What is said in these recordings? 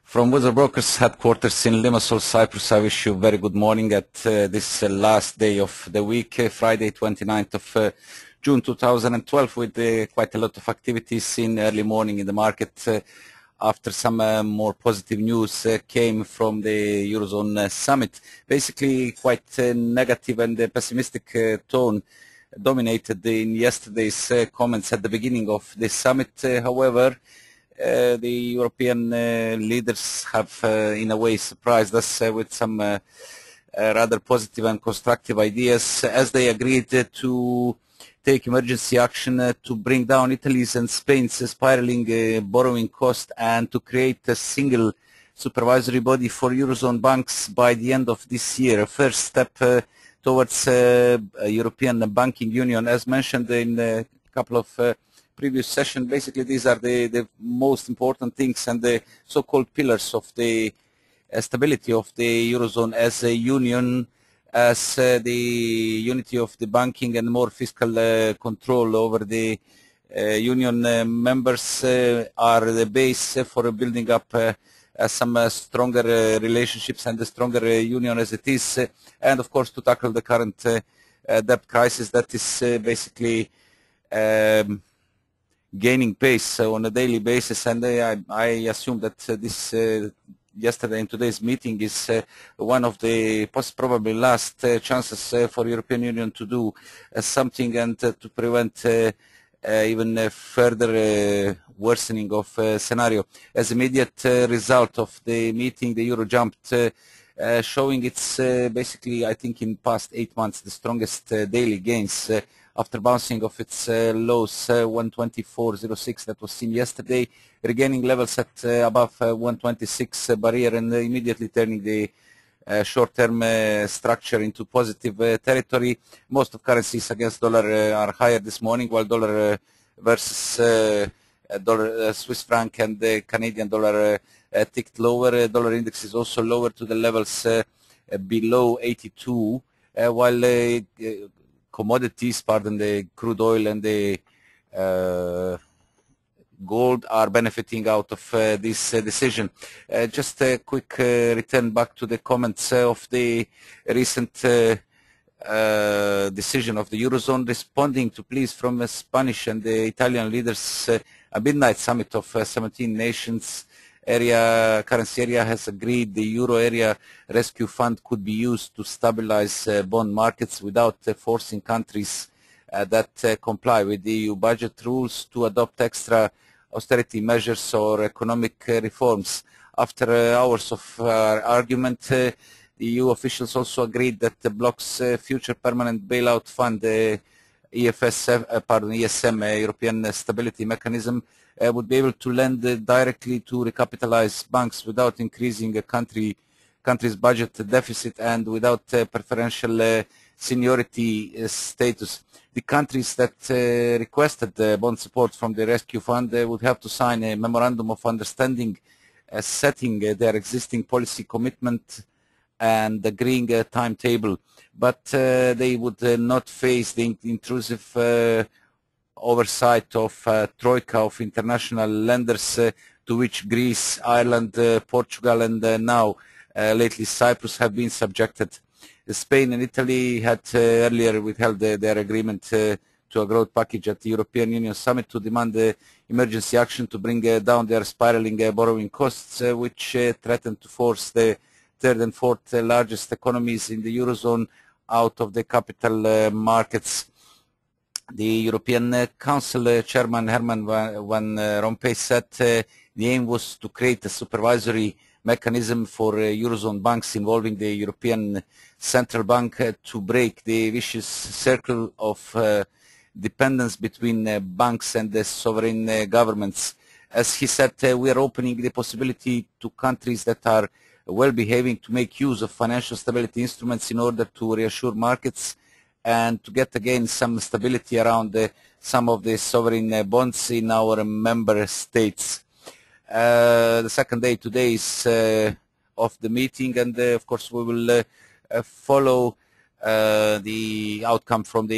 From Weather Brokers headquarters in Limassol, Cyprus, I wish you a very good morning at this last day of the week, Friday 29th of June 2012, with quite a lot of activities in early morning in the market after some more positive news came from the Eurozone summit. Basically, quite negative and pessimistic tone dominated in yesterday's comments at the beginning of the summit. However, the European leaders have in a way surprised us with some rather positive and constructive ideas as they agreed to take emergency action to bring down Italy's and Spain's spiraling borrowing cost and to create a single supervisory body for Eurozone banks by the end of this year. A first step towards a European banking union, as mentioned in a couple of previous session. Basically, these are the most important things and the so-called pillars of the stability of the Eurozone as a union, as the unity of the banking and more fiscal control over the union members are the base for building up some stronger relationships and a stronger union as it is, and of course to tackle the current debt crisis that is basically gaining pace on a daily basis. And I assume that this yesterday and today's meeting is one of the probably last chances for European Union to do something and to prevent even further worsening of scenario. As immediate result of the meeting, the euro jumped, showing its basically, I think, in past 8 months the strongest daily gains after bouncing off its lows 124.06 that was seen yesterday, regaining levels at above 126 barrier and immediately turning the short-term structure into positive territory. Most of currencies against dollar are higher this morning, while dollar versus dollar, Swiss franc and the Canadian dollar ticked lower. Dollar index is also lower to the levels below 82, while commodities, the crude oil and the gold are benefiting out of this decision. Just a quick return back to the comments of the recent decision of the Eurozone, responding to pleas from Spanish and the Italian leaders. A midnight summit of 17 nations currency area has agreed the euro area rescue fund could be used to stabilize bond markets without forcing countries that comply with the EU budget rules to adopt extra austerity measures or economic reforms. After hours of argument, the EU officials also agreed that the bloc's future permanent bailout fund, ESM, European Stability Mechanism, would be able to lend directly to recapitalize banks without increasing a country's budget deficit and without preferential seniority status. The countries that requested bond support from the rescue fund would have to sign a memorandum of understanding setting their existing policy commitment and agreeing a timetable, but they would not face the intrusive oversight of troika of international lenders to which Greece, Ireland, Portugal and now lately Cyprus have been subjected. Spain and Italy had earlier withheld their agreement to a growth package at the European Union summit to demand emergency action to bring down their spiraling borrowing costs, which threatened to force the third and fourth largest economies in the Eurozone out of the capital markets. The European Council Chairman Herman Van Rompuy said the aim was to create a supervisory mechanism for Eurozone banks involving the European Central Bank to break the vicious circle of dependence between banks and the sovereign governments. As he said, we are opening the possibility to countries that are well behaving to make use of financial stability instruments in order to reassure markets and to get again some stability around some of the sovereign bonds in our member states. The second day today is of the meeting, and of course we will follow the outcome from the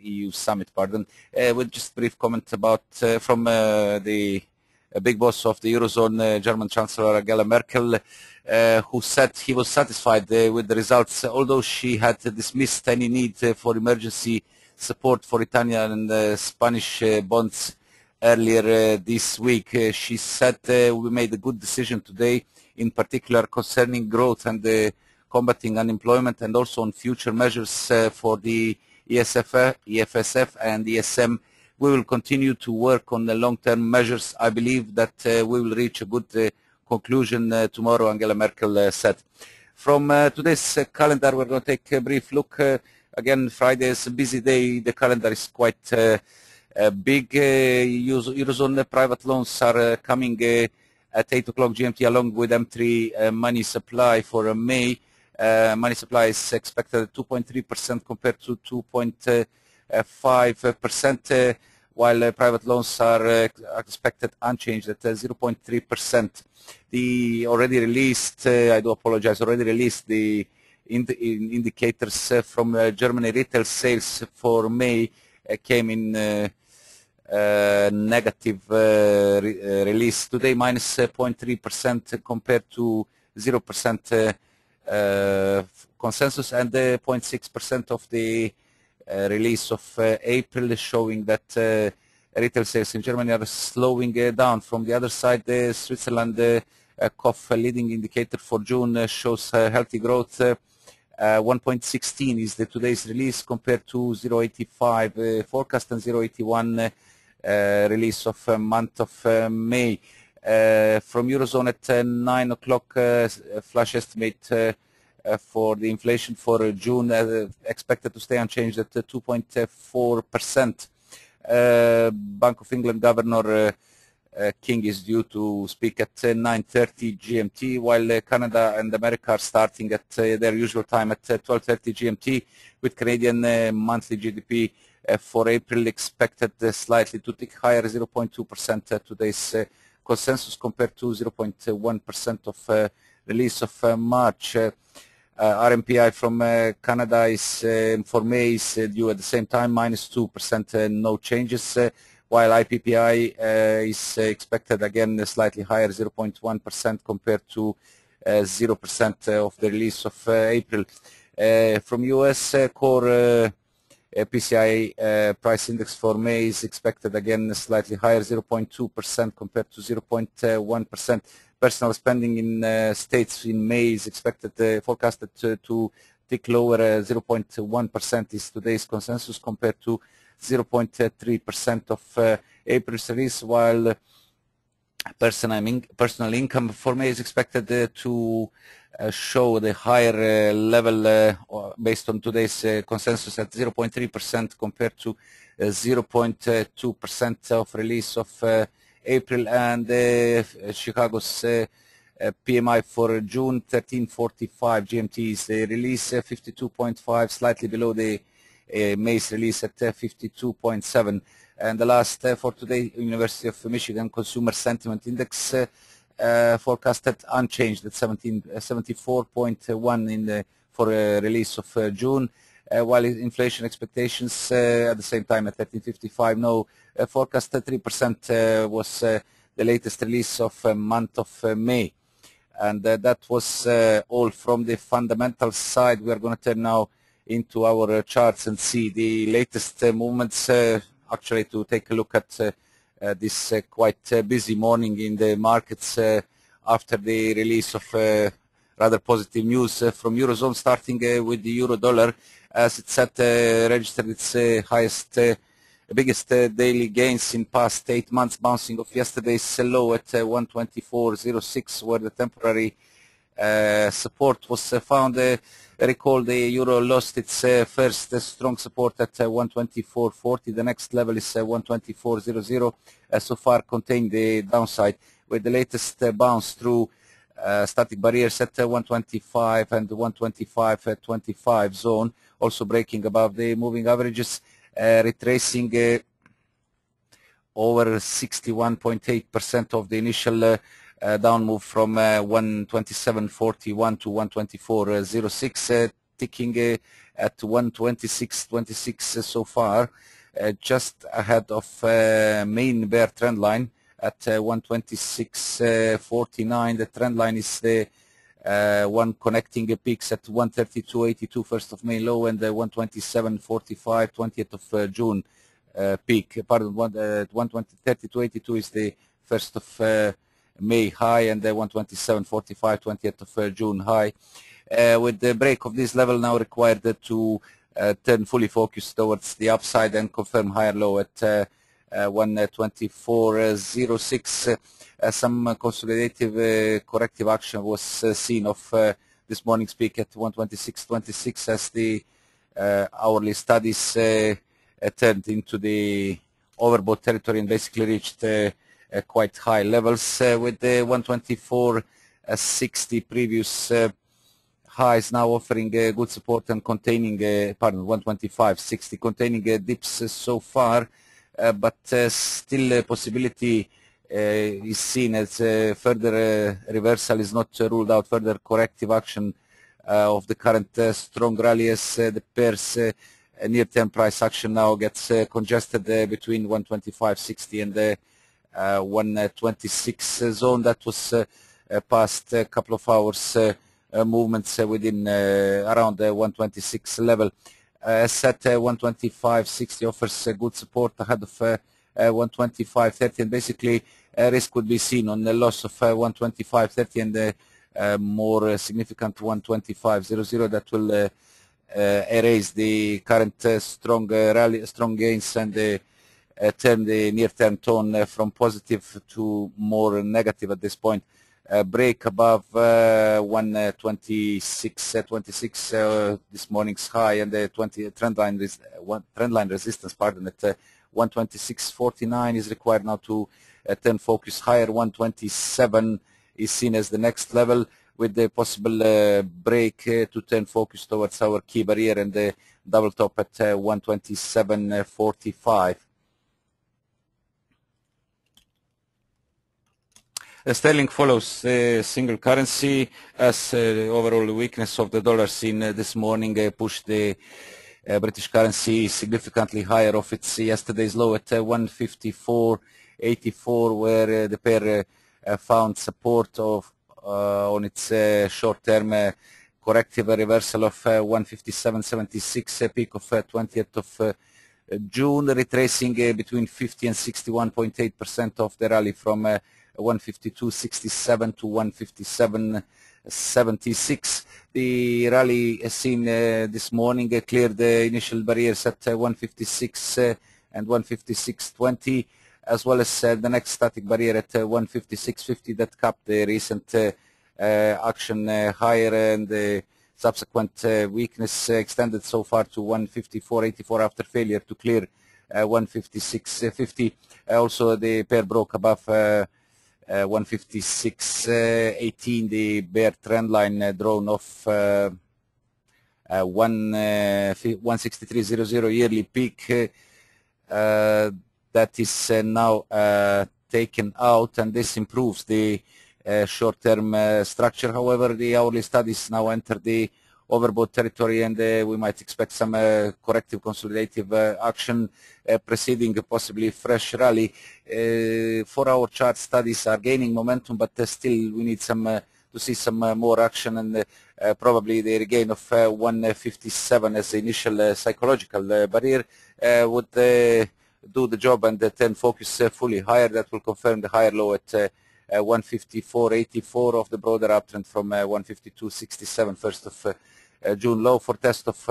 EU summit. With just a brief comment about from the big boss of the Eurozone, German Chancellor Angela Merkel, who said he was satisfied with the results, although she had dismissed any need for emergency support for Italian and Spanish bonds earlier this week. She said we made a good decision today, in particular concerning growth and combating unemployment, and also on future measures for the EFSF and ESM. We will continue to work on the long-term measures. I believe that we will reach a good conclusion tomorrow, Angela Merkel said. From today's calendar, we're going to take a brief look. Again, Friday is a busy day. The calendar is quite big. Eurozone private loans are coming at 8 o'clock GMT along with M3 money supply for May. Money supply is expected at 2.3% compared to 2.5%, while private loans are expected unchanged at 0.3%. The already released, I do apologize, already released the indicators from Germany retail sales for May came in negative release today, minus 0.3% compared to 0% consensus, and 0.6% of the release of April, showing that retail sales in Germany are slowing down. From the other side, Switzerland COF leading indicator for June shows healthy growth. 1.16 is the today's release compared to 0.85 forecast and 0.81 release of month of May. From Eurozone at 9 o'clock, flash estimate for the inflation for June expected to stay unchanged at 2.4%. Bank of England Governor King is due to speak at 9:30 GMT, while Canada and America are starting at their usual time at 12:30 GMT, with Canadian monthly GDP for April expected slightly to tick higher, 0.2% today's consensus compared to 0.1% of release of March. RMPI from Canada is for May is due at the same time, minus 2%, no changes, while IPPI is expected again slightly higher, 0.1% compared to 0% of the release of April. From US core PCI price index for May is expected again slightly higher, 0.2% compared to 0.1%. Personal spending in states in May is expected, forecasted to tick lower, 0.1% is today's consensus compared to 0.3% of April's release, while personal income for May is expected to show the higher level based on today's consensus at 0.3% compared to 0.2% of release of April, and Chicago's PMI for June 1345 GMT is the release 52.5, slightly below the May's release at 52.7. And the last for today, University of Michigan Consumer Sentiment Index forecasted unchanged at 74.1 in the for release of June, while inflation expectations at the same time at 1355. No forecast 3% was the latest release of month of May. And that was all from the fundamental side. We are going to turn now into our charts and see the latest movements, actually to take a look at this quite busy morning in the markets after the release of rather positive news from Eurozone, starting with the euro-dollar, as it said, registered its highest, biggest daily gains in past 8 months, bouncing off yesterday's low at 124.06, where the temporary support was found. Recall the euro lost its first strong support at 124.40. The next level is 124.00. So far contained the downside, with the latest bounce through static barriers at 125 and 125.25 zone, also breaking above the moving averages, retracing over 61.8% of the initial down move from 127.41 to 124.06, ticking at 126.26 so far, just ahead of main bear trend line at 126.49. The trend line is the one connecting peaks at 132.82 1st of May low, and the 127.45 20th of June peak. Pardon, 132.82 is the 1st of May high, and the 127.45 20th of June high. With the break of this level now required to turn fully focused towards the upside and confirm higher low at 124.06. Some consolidative corrective action was seen of this morning's peak at 126.26 as the hourly studies turned into the overbought territory and basically reached quite high levels, with the 124.60 previous highs now offering good support and containing, 125.60 containing dips so far, but still a possibility is seen as further reversal is not ruled out, further corrective action of the current strong rally as the pairs near-term price action now gets congested between 125.60 and the 126 zone. That was past a couple of hours movements within around the 126 level. As set, 125.60 offers good support ahead of 125.30, and basically risk would be seen on the loss of 125.30 and the more significant 125.00 that will erase the current strong rally, strong gains, and turn the near-term tone from positive to more negative at this point. Break above 126.26 this morning's high, and the trend line resistance, pardon, at 126.49 is required now to turn focus higher. 127 is seen as the next level, with the possible break to turn focus towards our key barrier and the double top at 127.45. Sterling follows single currency as overall weakness of the dollar seen this morning pushed the British currency significantly higher off its yesterday's low at 154.84, where the pair found support of on its short-term corrective reversal of 157.76, peak of 20th of June, retracing between 50 and 61.8% of the rally from 152.67 to 157.76. The rally seen this morning cleared the initial barriers at 156 and 156.20, as well as the next static barrier at 156.50 that capped the recent action higher, and the subsequent weakness extended so far to 154.84 after failure to clear 156.50. Also, the pair broke above 156.18, the bear trend line drawn off 163.00 yearly peak. That is now taken out, and this improves the short-term structure. However, the hourly studies now enter the overbought territory, and we might expect some corrective consolidative action preceding possibly fresh rally. 4-hour chart studies are gaining momentum, but still we need some to see some more action, and probably the regain of 157 as the initial psychological barrier would do the job and turn focus fully higher. That will confirm the higher low at 154.84 of the broader uptrend from 152.67 1st of June low, for test of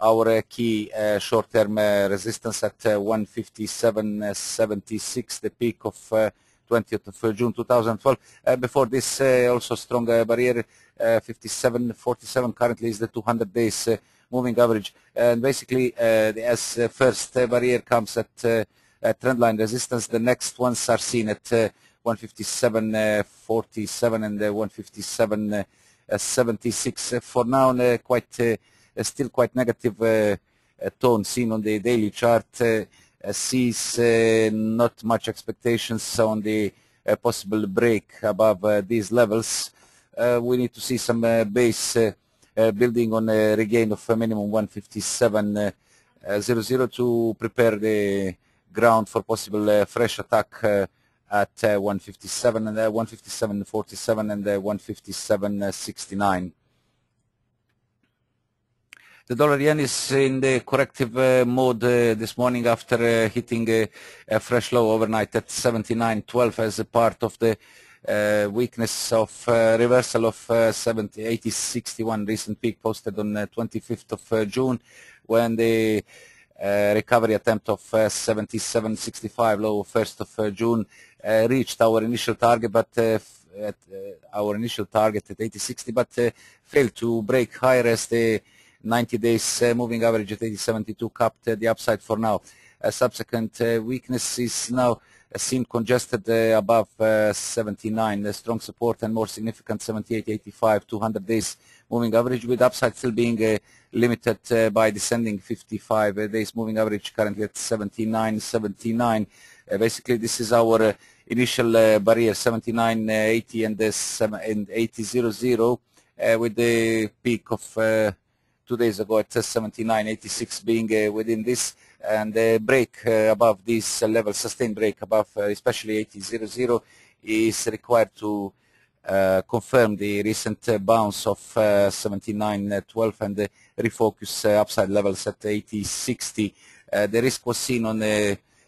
our key short-term resistance at 157.76, the peak of 20th of June 2012. Before this, also strong barrier 57.47 currently is the 200 days moving average, and basically as first barrier comes at trendline resistance, the next ones are seen at 157.47 and 157.76. For now, still quite negative tone seen on the daily chart. Sees not much expectations on the possible break above these levels. We need to see some base building on a regain of a minimum 157.00 to prepare the ground for possible fresh attack at 157 and 157.47 and 157.69. The dollar yen is in the corrective mode this morning after hitting a fresh low overnight at 79.12 as a part of the weakness of reversal of 80.61 recent peak posted on 25th of June, when the recovery attempt of 77.65 low 1st of June reached our initial target, but at our initial target at 80.60, but failed to break higher as the 90 days moving average at 80.72 capped the upside for now. Subsequent weakness is now seen congested above 79, strong support and more significant 78.85 200 days moving average, with upside still being limited by descending 55 days moving average currently at 79.79. Basically this is our initial barrier 79.80 and 80.00 with the peak of 2 days ago at 79.86 being within this, and the break above this level, sustained break above especially 80.00 is required to confirm the recent bounce of 79.12 and refocus upside levels at 80.60. The risk was seen on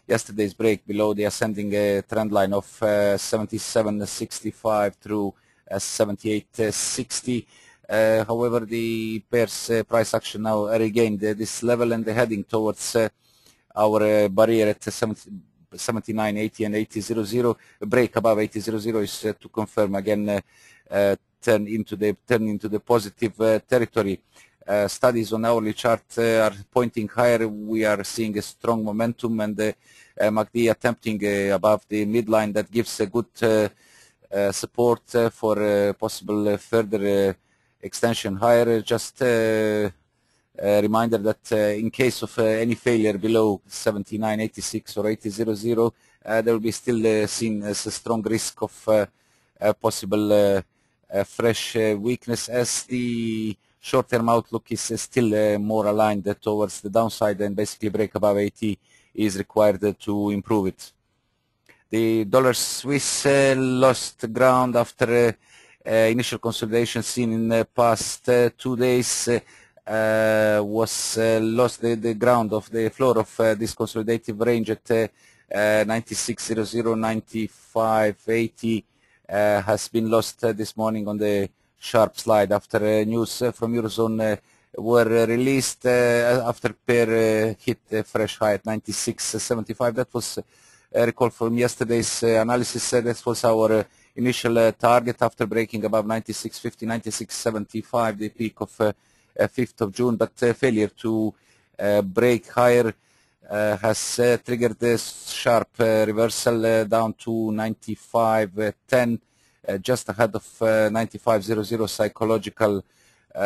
yesterday's break below the ascending trend line of 77.65 through 78.60. However, the pair's price action now regained this level and heading towards our barrier at 79.80 and 80.00. A break above 80.00 is to confirm again turn into the positive territory. Studies on hourly chart are pointing higher. We are seeing a strong momentum, and MACD attempting above the midline that gives a good support for possible further extension higher. Just a reminder that in case of any failure below 79.86 or 80.00, there will be still seen as a strong risk of possible fresh weakness, as the short-term outlook is still more aligned towards the downside, and basically break above 80 is required to improve it. The dollar Swiss lost ground after initial consolidation seen in the past 2 days. Was lost the ground of the floor of this consolidative range at 96.00, 95.80 has been lost this morning on the sharp slide after news from Eurozone were released after pair hit a fresh high at 96.75. That was recall from yesterday's analysis. That was our initial target after breaking above 96.50, 96.75, the peak of 5th of June, but failure to break higher has triggered this sharp reversal down to 95.10, just ahead of 95.00 psychological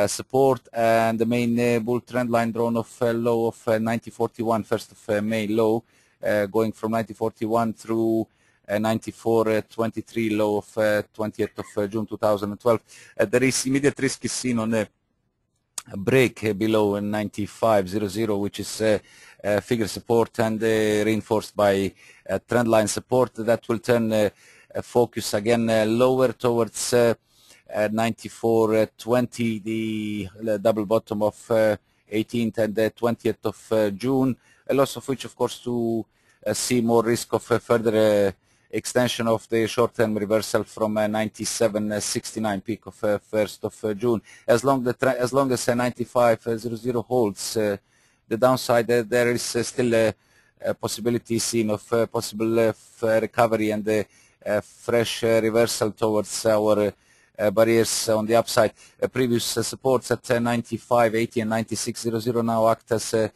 support, and the main bull trend line drawn off low of 90.41, 1st of May low, going from 90.41 through 94.23 low of 20th of June 2012. There is immediate risk is seen on a break below 95.00, which is figure support, and reinforced by trend line support that will turn focus again lower towards 94.20, the double bottom of 18th and 20th of June, a loss of which, of course, to see more risk of further extension of the short-term reversal from 97.69 peak of 1st of June. As long as 95.00 holds the downside, there is still a possibility seen of possible recovery and fresh reversal towards our barriers on the upside. Previous supports at 95.80 and 96.00 now act as a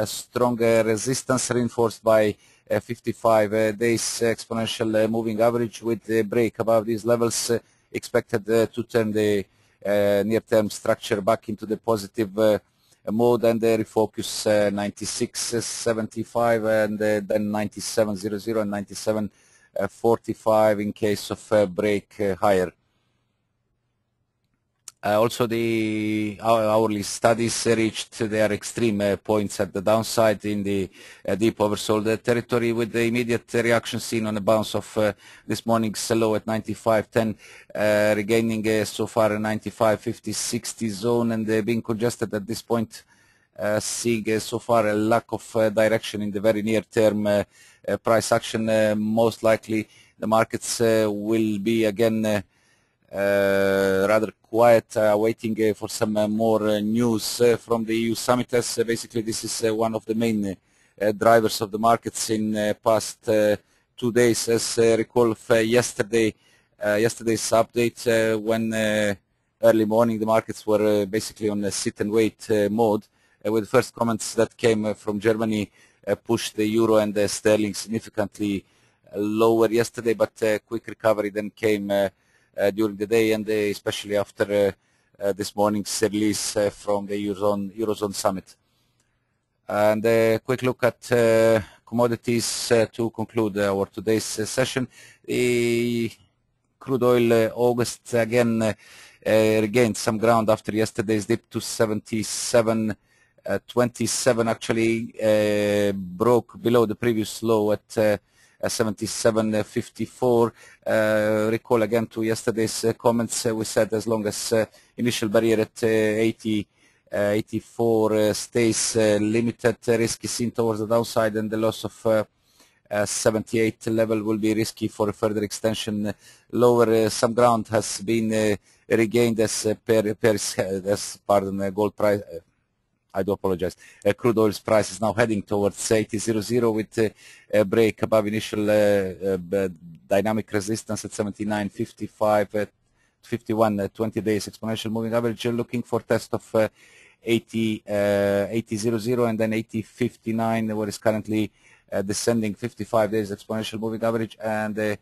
strong resistance, reinforced by 55 days exponential moving average, with the break above these levels expected to turn the near-term structure back into the positive mode and refocus 96.75 and then 97.00 and 97.45 in case of break higher. Also, the hourly studies reached their extreme points at the downside in the deep oversold territory, with the immediate reaction seen on the bounce of this morning's low at 95.10, regaining so far a 95.50-60 zone, and being congested at this point, seeing so far a lack of direction in the very near term price action. Most likely the markets will be again rather quiet, waiting for some more news from the EU summit, as basically this is one of the main drivers of the markets in past 2 days. As recall yesterday's update, when early morning the markets were basically on a sit and wait mode, with the first comments that came from Germany pushed the euro and the sterling significantly lower yesterday, but quick recovery then came during the day, and especially after this morning's release from the Eurozone summit. And a quick look at commodities to conclude our today's session. The crude oil August again regained some ground after yesterday's dip to 77.27. Actually broke below the previous low at 77.54. Recall again to yesterday's comments, we said as long as initial barrier at 84 stays limited, risk is seen towards the downside, and the loss of 78 level will be risky for a further extension lower. Some ground has been regained as gold price. I do apologize. Crude oil's price is now heading towards 80.00 with a break above initial dynamic resistance at 79.55 at 51 20 days exponential moving average, looking for test of 80.00 and then 80.59, where is currently descending 55 days exponential moving average, and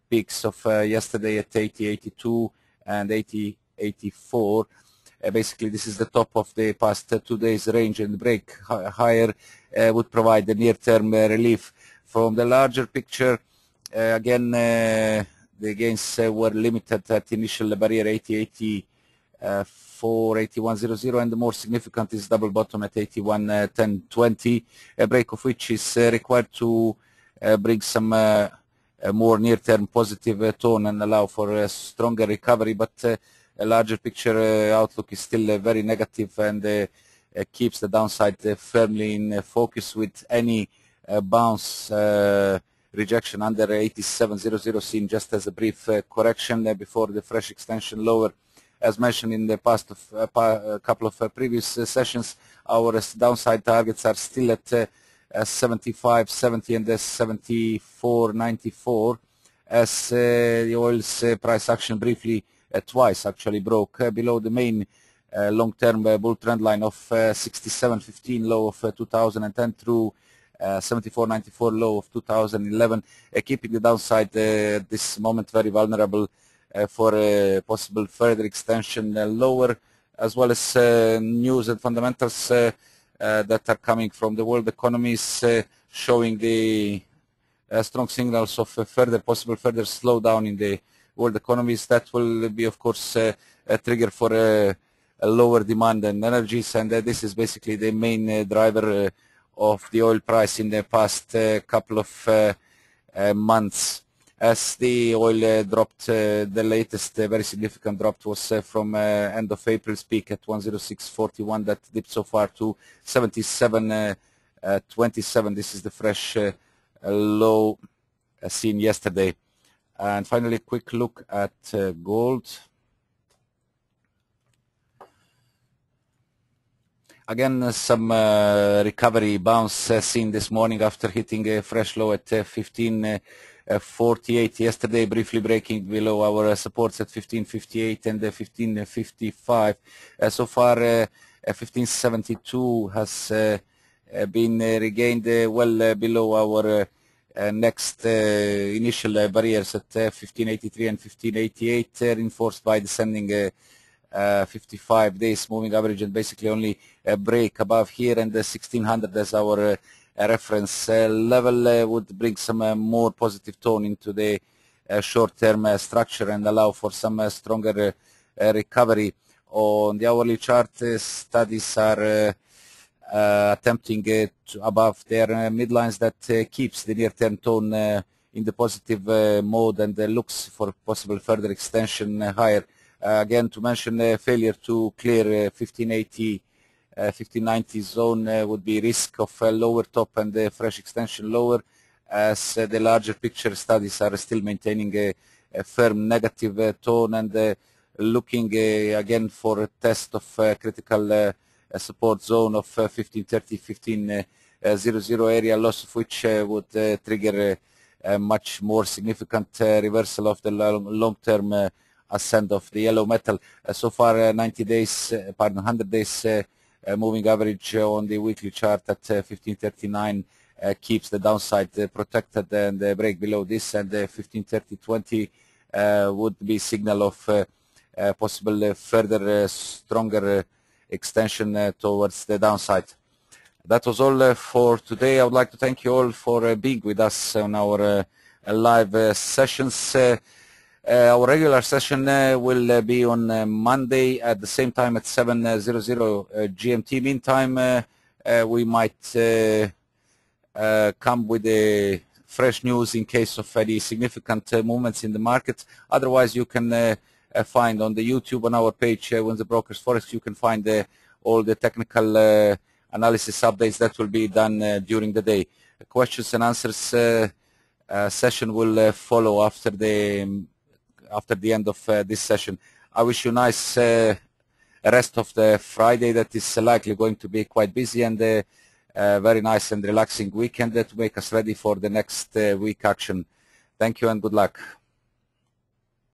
peaks of yesterday at 80.82 and 80.84. Basically, this is the top of the past 2 days range, and break higher would provide the near-term relief. From the larger picture, again, the gains were limited at initial barrier 80.84, 81.00, and the more significant is double bottom at 81.10.20, a break of which is required to bring some more near-term positive tone and allow for a stronger recovery, but a larger picture outlook is still very negative, and keeps the downside firmly in focus, with any bounce rejection under 87.00 seen just as a brief correction before the fresh extension lower. As mentioned in the past of couple of previous sessions, our downside targets are still at 75.70 and 74.94, as the oil's price action briefly twice actually broke below the main long-term bull trend line of 67.15 low of 2010 through 74.94 low of 2011, keeping the downside at this moment very vulnerable for a possible further extension lower, as well as news and fundamentals that are coming from the world economies showing the strong signals of possible further slowdown in the world economies. That will be, of course, a trigger for a lower demand in energies, and this is basically the main driver of the oil price in the past couple of months. As the oil dropped, the latest very significant drop was from end of April's peak at 106.41, that dipped so far to 77.27. This is the fresh low seen yesterday. And finally, a quick look at gold. Again, some recovery bounce seen this morning after hitting a fresh low at 15.48 yesterday, briefly breaking below our supports at 15.58 and 15.55. So far, 15.72 has been regained well below our next initial barriers at 15.83 and 15.88, reinforced by descending 55 days moving average, and basically only a break above here, and the 1600 as our reference level would bring some more positive tone into the short-term structure and allow for some stronger recovery. On the hourly chart, studies are attempting to above their midlines that keeps the near-term tone in the positive mode and looks for possible further extension higher. Again, to mention failure to clear 1580, 1590 zone would be risk of lower top and fresh extension lower, as the larger picture studies are still maintaining a firm negative tone and looking again for a test of critical support zone of 1530, 1500 area, loss of which would trigger a much more significant reversal of the long-term ascent of the yellow metal. So far, 90 days, 100 days moving average on the weekly chart at 1539 keeps the downside protected, and the break below this and 1530.20 would be signal of possible further stronger extension towards the downside. That was all for today. I would like to thank you all for being with us on our live sessions. Our regular session will be on Monday at the same time at 7:00 GMT. Meantime, we might come with fresh news in case of any significant movements in the market. Otherwise, you can find on the YouTube on our page, Windsor Brokers Forex, you can find all the technical analysis updates that will be done during the day. The questions and answers session will follow after the end of this session. I wish you a nice rest of the Friday that is likely going to be quite busy, and very nice and relaxing weekend to make us ready for the next week action. Thank you and good luck.